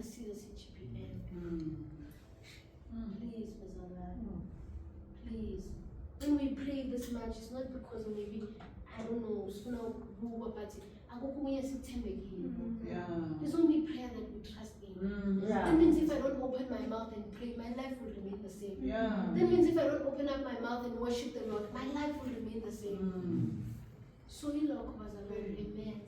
asiza CGPN. Please, Bazalwane. Please. When we pray this much, it's not because maybe, I don't know, but it's only prayer that we trust in. That means if I don't open my mouth and pray, my life will remain the same. That means if I don't open up my mouth and worship the Lord, my life will remain the same. So ilokho bazalwane,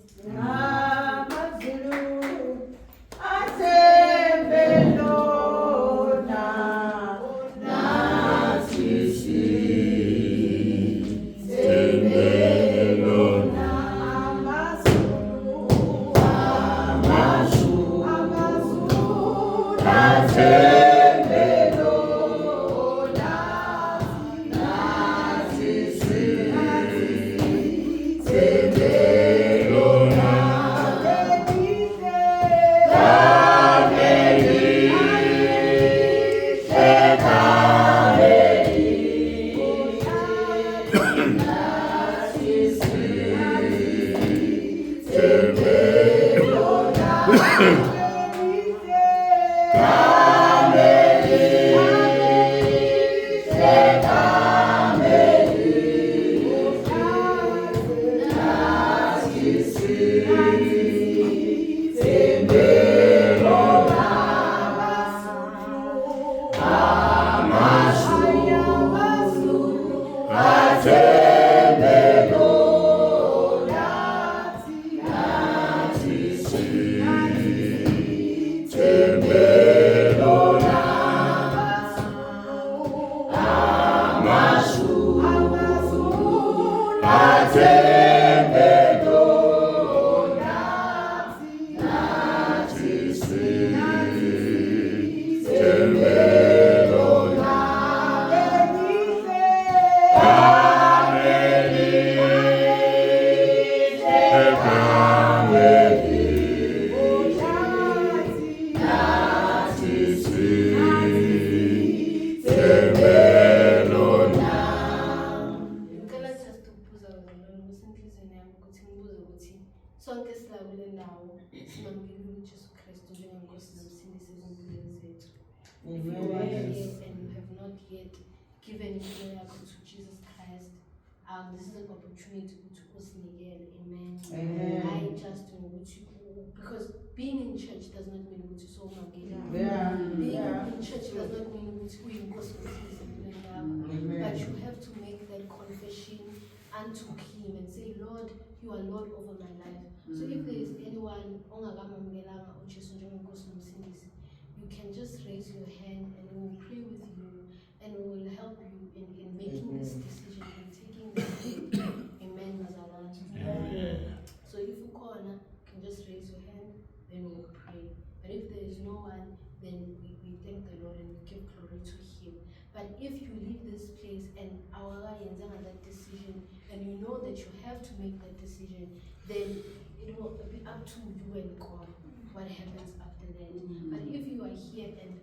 sonke sila kule ndawo simamkele uJesu Kristu njengenkosi nomsindisi ezimpilweni zethu. If you are here and you have not yet given your life to Jesus Christ, this is an opportunity to usinikele. Amen. I just know because being in church does not mean that you're so mangeli. Being in church does not mean that you're inkosi nomsindisi ezimpilweni yakho. But you have to make that confession unto Him and say, Lord, you are Lord over my life. So if there is anyone ongakamukelanga uJesu njengenkosi nomsindisi, you can just raise your hand and we will pray with you and we will help you in making this decision and taking this step. Amen, Mazalwane. So if you corner, you can just raise your hand, then we will pray. But if there is no one, then we thank the Lord and we give glory to Him. But if you leave this place and that decision, and you know that you have to make that decision, then it will be up to you and God what happens after that. But if you are here and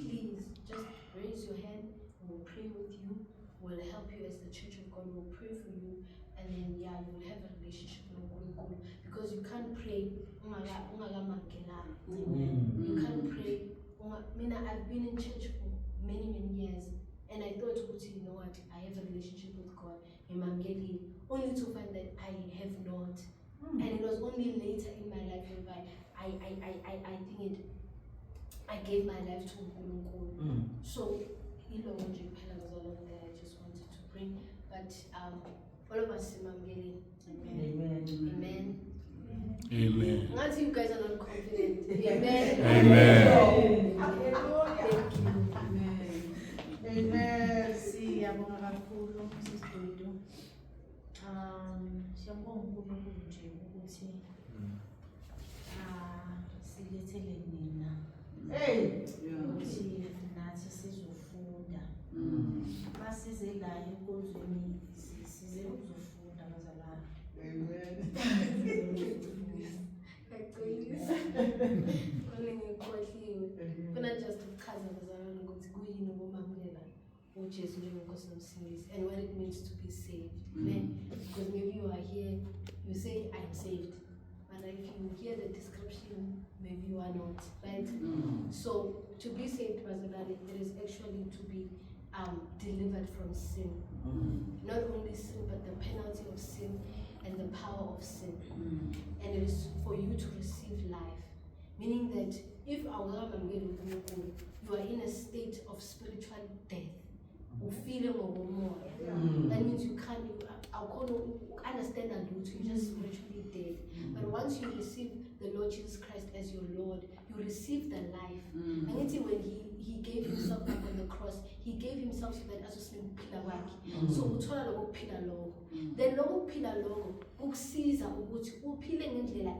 please just raise your hand. We'll pray with you. We'll help you as the Church of God. We'll pray for you, and then you will have a relationship with God, because you can't pray. You can't pray. I've been in church for many years, and I thought, you know what, I have a relationship with God, only to find that I have not. And it was only later in my life whereby I gave my life to God. So, I just wanted to bring, but all of us, Amen. Amen. Amen. Not you guys are not confident. Amen. Amen. Thank you. Amen. Siyabonga kakhulu sisibhudu. Siyabonga uNkulunkulu nje ukuthi silethele nina. Ukuthi nathi sizofunda. Basize la enkonzweni size ukuzofunda bazalwane. Amen. Just uJesu njengenkosi nomsindisi and what it means to be saved. Because maybe you are here, you say I'm saved, but if you hear the description, maybe you are not, right? So to be saved, Bazalwane, it is actually to be delivered from sin. Not only sin, but the penalty of sin and the power of sin. And it is for you to receive life. Meaning that if you are in a state of spiritual death, or feeling or more, that means you can't understand and do, you're just spiritually dead. But once you receive the Lord Jesus Christ as your Lord, you receive the life. And it's when he gave himself up on the cross, he gave himself so that as a pillar work. So uthola lokho phila lokho. Then lokho phila lokho ukusiza ukuthi uphile ngendlela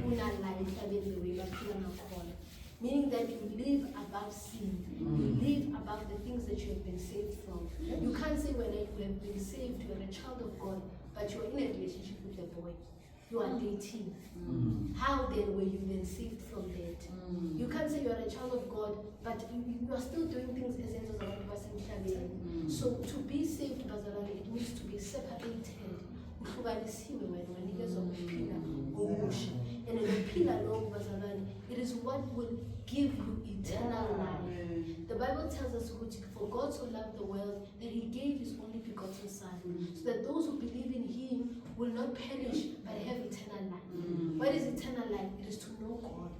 unala emhlabeni lewe baphila ngakhona. Meaning that you live above sin. You live above the things that you have been saved from. You can't say when you have been saved, you are a child of God, but you are in a relationship with a boy. You are dating. How then were you then saved from that? You can't say you are a child of God, but you are still doing things as angels of God. So to be saved, Bazalwane, it means to be separated. And in the pillar long, Bazalwane, it is what will give you eternal life. The Bible tells us, for God so loved the world that he gave his only begotten Son, so that those who believe in him will not perish but have eternal life. What is eternal life? It is to know God.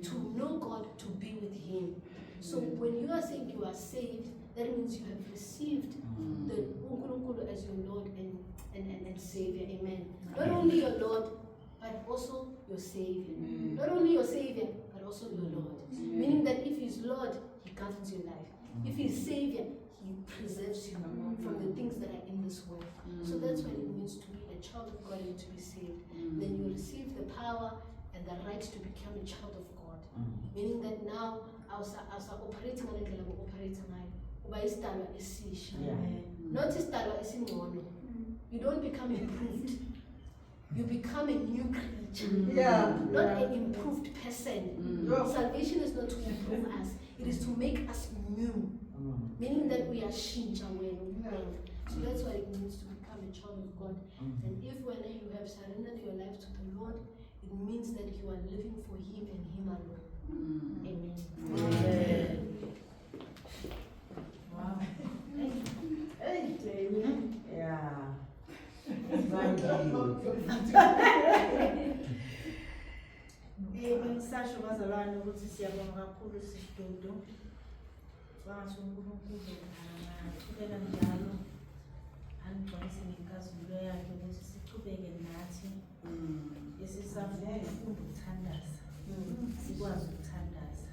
To know God, to be with him. So when you are saying you are saved, that means you have received the Unkulunkulu as your Lord and Savior. Amen. Not only your Lord, but also your Savior. Not only your Savior, but also your Lord. Meaning that if he's Lord, he governs your life. If he's Savior, he preserves you from the things that are in this world. So that's what it means to be a child of God and to be saved. Then you receive the power and the right to become a child of God. Meaning that now, as operating on the level operating not you don't become improved. You become a new creature. Not an improved person. Salvation is not to improve us, it is to make us new. Meaning that we are shinja. So that's what it means to become a child of God. And if when you have surrendered your life to the Lord, it means that you are living for him and him alone. Amen. Wow. Yeah. Thank you. Ngisasho bazalwane ukuthi siyabonga kakhulu sidudu. Wathi uNkulunkulu angathubeka njalo angigcwalise ngenkazimulo yakhe ukuthi sichubeke nathi esisafuna ukuthandaza. Sikwazi ukuthandaza.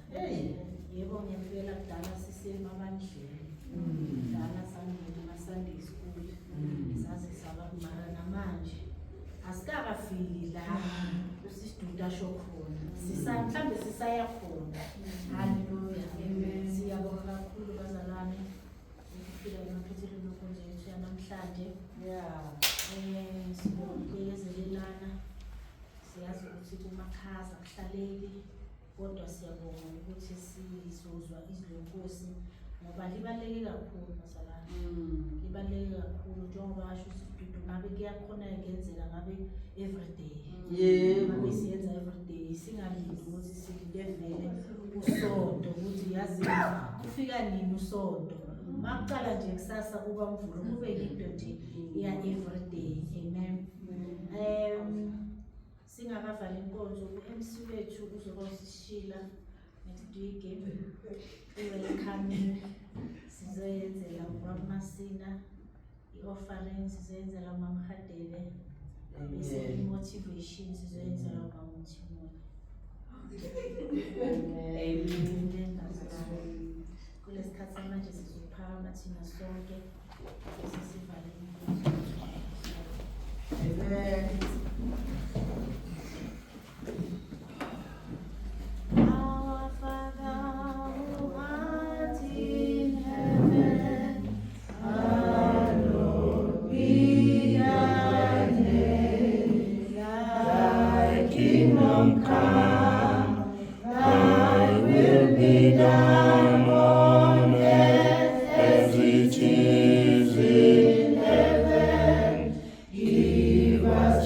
Yebo ngempela kudala sisemabandleni. Kudala sangena ema-Sunday school. Saze sabamara namanje. Asikakafiki la usidudu asho khona. Mhlambe sisaya khona. Hallelujah. Amen. Siyabonga kakhulu bazalwane. Ukufika emaphethelweni lokonzo yethu yanamhlanje. Sibongezelelana. Siyazi ukuthi kumakhaza kuhlaleki. Kodwa siyabonga ukuthi sizozwa izilonkosi ngoba libaleke kakhulu bazalwane. Libaleke kakhulu njengoba asho isidudu ngabe kuyakhona yenzeka ngabe everyday. Ngabe siyenza everyday singalindi ukuthi silindele usonto ukuthi yazi ufika nini usonto. Maqala nje kusasa kuba mvulo kube into nje ya everyday. Amen. Singakavala inkonzo uMC wethu uzoba usishila nesidike welcome sizoyenzela uMamasina i-offering sizoyenzela uMamhadebe bese i-motivation sizoyenzela uMamthimo. Amen. Kulesikhathi samanje sizophakama thina sonke sisivale inkonzo. Amen.